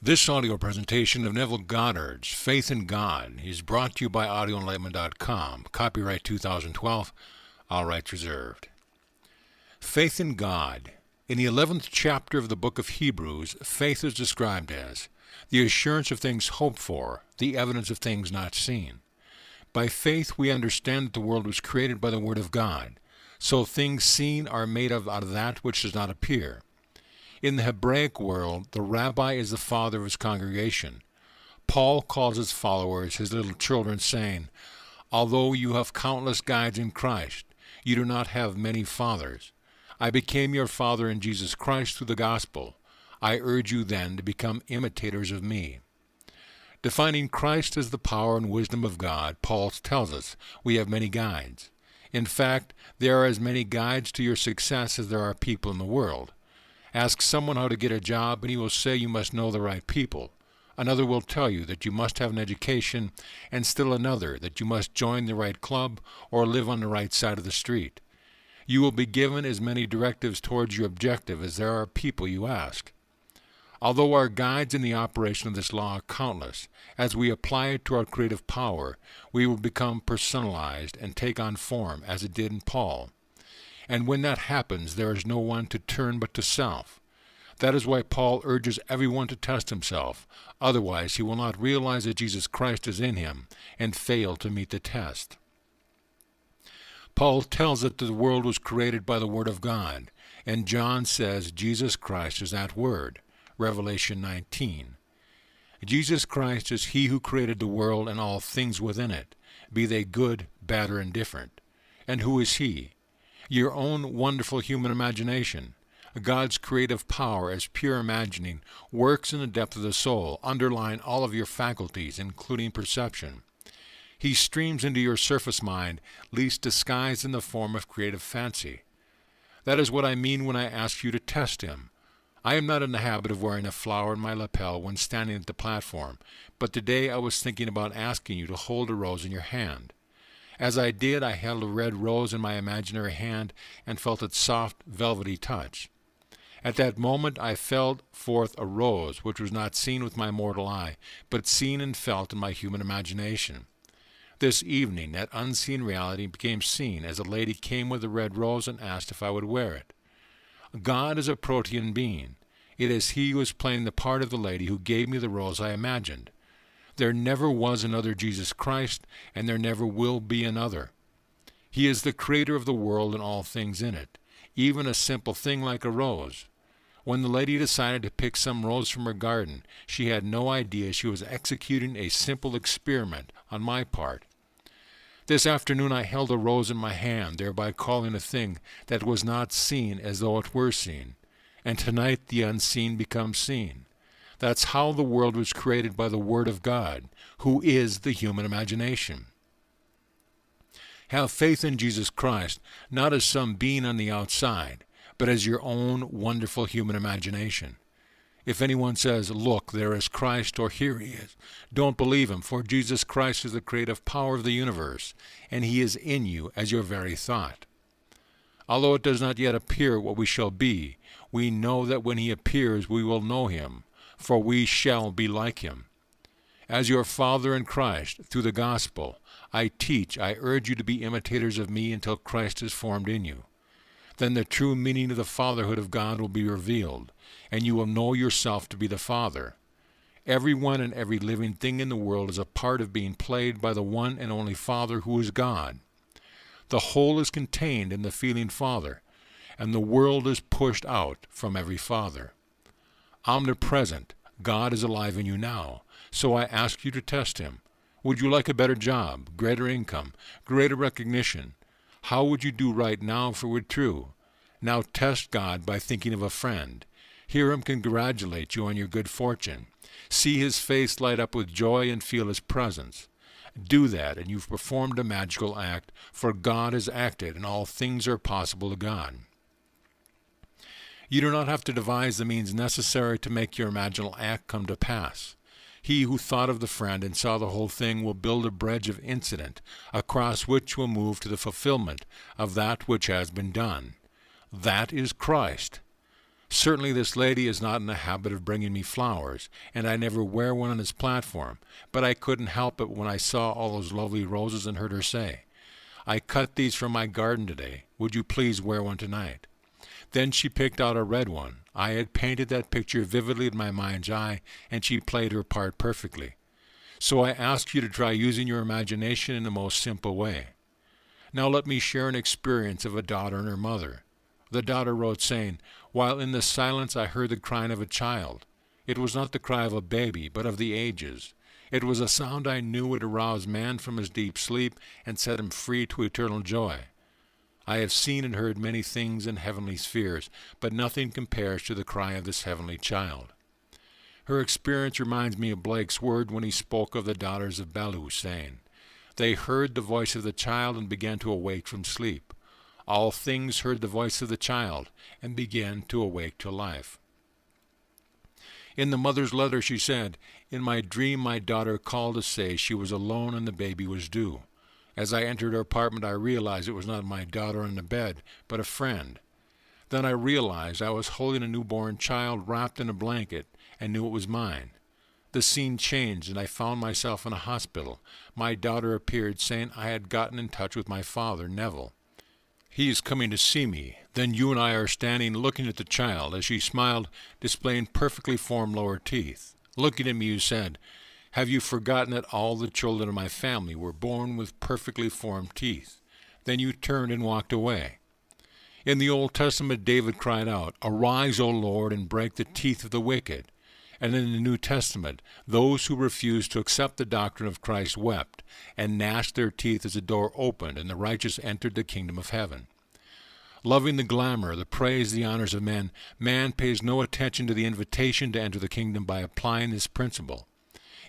This audio presentation of Neville Goddard's Faith in God is brought to you by audioenlightenment.com. Copyright 2012, all rights reserved. Faith in God. In the 11th chapter of the book of Hebrews, faith is described as the assurance of things hoped for, the evidence of things not seen. By faith we understand that the world was created by the Word of God, so things seen are made out of that which does not appear. In the Hebraic world, the rabbi is the father of his congregation. Paul calls his followers his little children, saying, "Although you have countless guides in Christ, you do not have many fathers. I became your father in Jesus Christ through the gospel. I urge you then to become imitators of me." Defining Christ as the power and wisdom of God, Paul tells us we have many guides. In fact, there are as many guides to your success as there are people in the world. Ask someone how to get a job, and he will say you must know the right people. Another will tell you that you must have an education, and still another that you must join the right club or live on the right side of the street. You will be given as many directives towards your objective as there are people you ask. Although our guides in the operation of this law are countless, as we apply it to our creative power, we will become personalized and take on form, as it did in Paul. And when that happens, there is no one to turn but to self. That is why Paul urges everyone to test himself. Otherwise, he will not realize that Jesus Christ is in him and fail to meet the test. Paul tells us that the world was created by the Word of God, and John says Jesus Christ is that Word. Revelation 19. Jesus Christ is he who created the world and all things within it, be they good, bad, or indifferent. And who is he? Your own wonderful human imagination. God's creative power as pure imagining works in the depth of the soul, underlying all of your faculties, including perception. He streams into your surface mind, least disguised in the form of creative fancy. That is what I mean when I ask you to test him. I am not in the habit of wearing a flower in my lapel when standing at the platform, but today I was thinking about asking you to hold a rose in your hand. As I did, I held a red rose in my imaginary hand and felt its soft, velvety touch. At that moment I felt forth a rose which was not seen with my mortal eye, but seen and felt in my human imagination. This evening that unseen reality became seen as a lady came with a red rose and asked if I would wear it. God is a protean being. It is he who is playing the part of the lady who gave me the rose I imagined. There never was another Jesus Christ, and there never will be another. He is the creator of the world and all things in it, even a simple thing like a rose. When the lady decided to pick some rose from her garden, she had no idea she was executing a simple experiment on my part. This afternoon I held a rose in my hand, thereby calling a thing that was not seen as though it were seen. And tonight the unseen becomes seen. That's how the world was created by the Word of God, who is the human imagination. Have faith in Jesus Christ, not as some being on the outside, but as your own wonderful human imagination. If anyone says, "Look, there is Christ," or "Here he is," don't believe him, for Jesus Christ is the creative power of the universe, and he is in you as your very thought. Although it does not yet appear what we shall be, we know that when he appears we will know him, for we shall be like him. As your Father in Christ, through the gospel, I urge you to be imitators of me until Christ is formed in you. Then the true meaning of the fatherhood of God will be revealed, and you will know yourself to be the Father. Everyone and every living thing in the world is a part of being played by the one and only Father who is God. The whole is contained in the feeling Father, and the world is pushed out from every father. Omnipresent, God is alive in you now, so I ask you to test him. Would you like a better job, greater income, greater recognition? How would you do right now if it were true? Now test God by thinking of a friend. Hear him congratulate you on your good fortune. See his face light up with joy and feel his presence. Do that, and you've performed a magical act, for God has acted, and all things are possible to God. You do not have to devise the means necessary to make your imaginal act come to pass. He who thought of the friend and saw the whole thing will build a bridge of incident, across which will move to the fulfillment of that which has been done. That is Christ. Certainly this lady is not in the habit of bringing me flowers, and I never wear one on this platform, but I couldn't help it when I saw all those lovely roses and heard her say, "I cut these from my garden today. Would you please wear one tonight?" Then she picked out a red one. I had painted that picture vividly in my mind's eye, and she played her part perfectly. So I ask you to try using your imagination in the most simple way. Now let me share an experience of a daughter and her mother. The daughter wrote, saying, "While in the silence I heard the crying of a child. It was not the cry of a baby, but of the ages. It was a sound I knew would arouse man from his deep sleep and set him free to eternal joy. I have seen and heard many things in heavenly spheres, but nothing compares to the cry of this heavenly child." Her experience reminds me of Blake's word when he spoke of the daughters of Belu, saying, "They heard the voice of the child and began to awake from sleep. All things heard the voice of the child and began to awake to life." In the mother's letter she said, "In my dream my daughter called to say she was alone and the baby was due. As I entered her apartment I realized it was not my daughter on the bed, but a friend. Then I realized I was holding a newborn child wrapped in a blanket and knew it was mine. The scene changed and I found myself in a hospital. My daughter appeared, saying I had gotten in touch with my father, Neville. He is coming to see me. Then you and I are standing looking at the child as she smiled, displaying perfectly formed lower teeth. Looking at me you said, 'Have you forgotten that all the children of my family were born with perfectly formed teeth?' Then you turned and walked away. In the Old Testament David cried out, 'Arise, O Lord, and break the teeth of the wicked.' And in the New Testament, those who refused to accept the doctrine of Christ wept and gnashed their teeth as the door opened and the righteous entered the kingdom of heaven. Loving the glamour, the praise, the honors of men, man pays no attention to the invitation to enter the kingdom by applying this principle.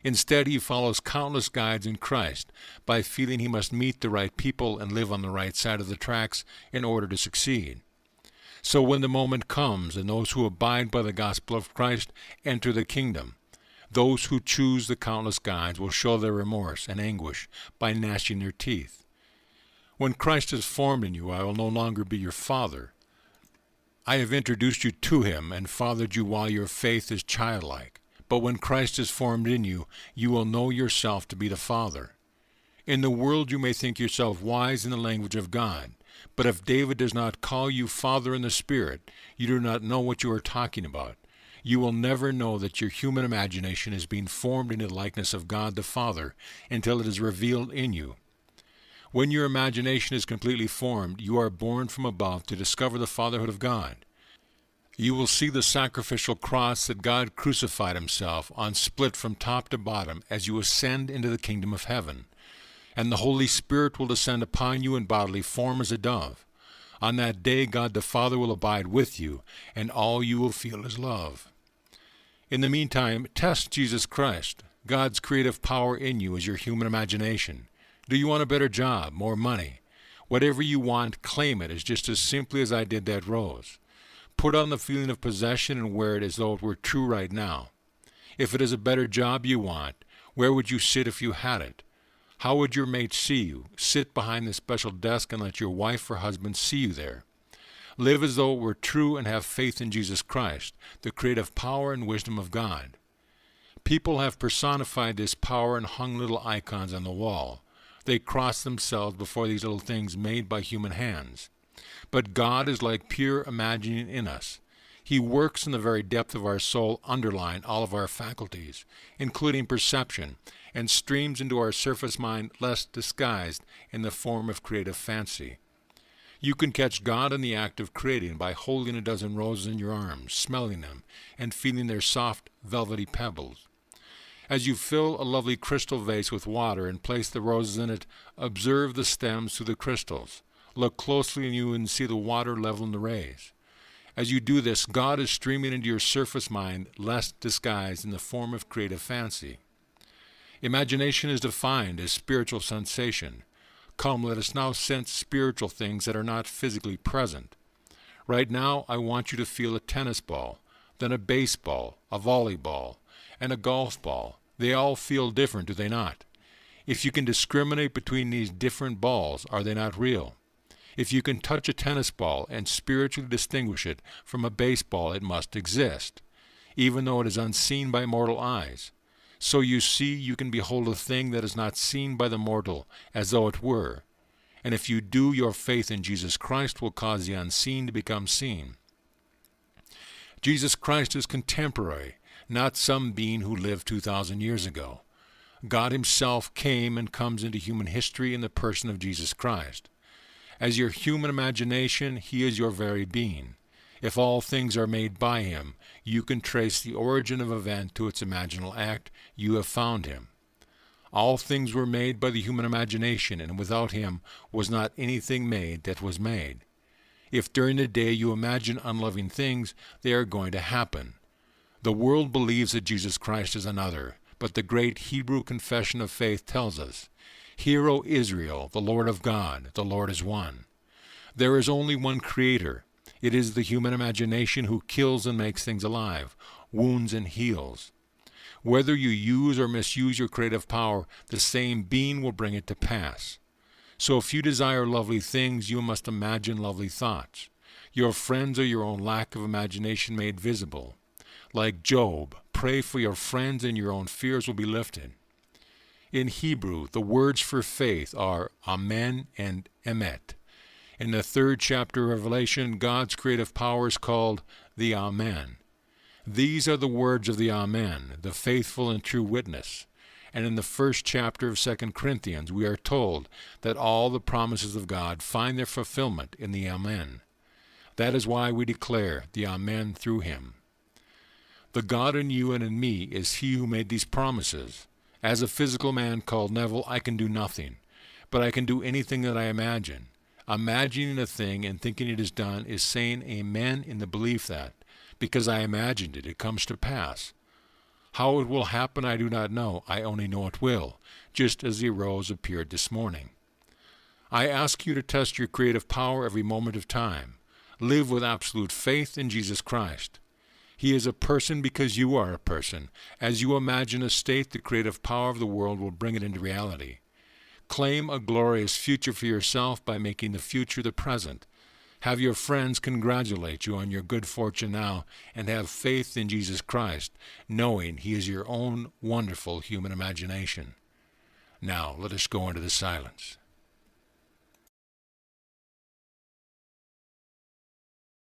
Instead, he follows countless guides in Christ by feeling he must meet the right people and live on the right side of the tracks in order to succeed. So when the moment comes and those who abide by the gospel of Christ enter the kingdom, those who choose the countless guides will show their remorse and anguish by gnashing their teeth. When Christ is formed in you, I will no longer be your father. I have introduced you to him and fathered you while your faith is childlike. But when Christ is formed in you, you will know yourself to be the Father. In the world you may think yourself wise in the language of God, but if David does not call you Father in the Spirit, you do not know what you are talking about. You will never know that your human imagination is being formed into the likeness of God the Father until it is revealed in you. When your imagination is completely formed, you are born from above to discover the fatherhood of God. You will see the sacrificial cross that God crucified himself on split from top to bottom as you ascend into the kingdom of heaven. And the Holy Spirit will descend upon you in bodily form as a dove. On that day God the Father will abide with you, and all you will feel is love. In the meantime, test Jesus Christ. God's creative power in you is your human imagination. Do you want a better job, more money? Whatever you want, claim it as just as simply as I did that rose. Put on the feeling of possession and wear it as though it were true right now. If it is a better job you want, where would you sit if you had it? How would your mate see you? Sit behind the special desk and let your wife or husband see you there. Live as though it were true and have faith in Jesus Christ, the creative power and wisdom of God. People have personified this power and hung little icons on the wall. They cross themselves before these little things made by human hands. But God is like pure imagining in us. He works in the very depth of our soul, underlying all of our faculties, including perception, and streams into our surface mind less disguised in the form of creative fancy. You can catch God in the act of creating by holding a dozen roses in your arms, smelling them, and feeling their soft, velvety pebbles. As you fill a lovely crystal vase with water and place the roses in it, observe the stems through the crystals. Look closely and you can see the water level in the rays. As you do this, God is streaming into your surface mind, less disguised in the form of creative fancy. Imagination is defined as spiritual sensation. Come, let us now sense spiritual things that are not physically present. Right now, I want you to feel a tennis ball, then a baseball, a volleyball, and a golf ball. They all feel different, do they not? If you can discriminate between these different balls, are they not real? If you can touch a tennis ball and spiritually distinguish it from a baseball, it must exist, even though it is unseen by mortal eyes. So you see, you can behold a thing that is not seen by the mortal, as though it were. And if you do, your faith in Jesus Christ will cause the unseen to become seen. Jesus Christ is contemporary, not some being who lived 2,000 years ago. God himself came and comes into human history in the person of Jesus Christ. As your human imagination, he is your very being. If all things are made by him, you can trace the origin of event to its imaginal act. You have found him. All things were made by the human imagination, and without him was not anything made that was made. If during the day you imagine unloving things, they are going to happen. The world believes that Jesus Christ is another, but the great Hebrew confession of faith tells us, "Hear, O Israel, the Lord of God, the Lord is one." There is only one Creator. It is the human imagination who kills and makes things alive, wounds and heals. Whether you use or misuse your creative power, the same being will bring it to pass. So if you desire lovely things, you must imagine lovely thoughts. Your friends are your own lack of imagination made visible. Like Job, pray for your friends and your own fears will be lifted. In Hebrew, the words for faith are Amen and Emet. In the 3rd chapter of Revelation, God's creative power is called the Amen. These are the words of the Amen, the faithful and true witness. And in the 1st chapter of 2 Corinthians, we are told that all the promises of God find their fulfillment in the Amen. That is why we declare the Amen through him. The God in you and in me is he who made these promises. As a physical man called Neville, I can do nothing, but I can do anything that I imagine. Imagining a thing and thinking it is done is saying amen in the belief that, because I imagined it, it comes to pass. How it will happen I do not know, I only know it will, just as the rose appeared this morning. I ask you to test your creative power every moment of time. Live with absolute faith in Jesus Christ. He is a person because you are a person. As you imagine a state, the creative power of the world will bring it into reality. Claim a glorious future for yourself by making the future the present. Have your friends congratulate you on your good fortune now, and have faith in Jesus Christ, knowing he is your own wonderful human imagination. Now let us go into the silence.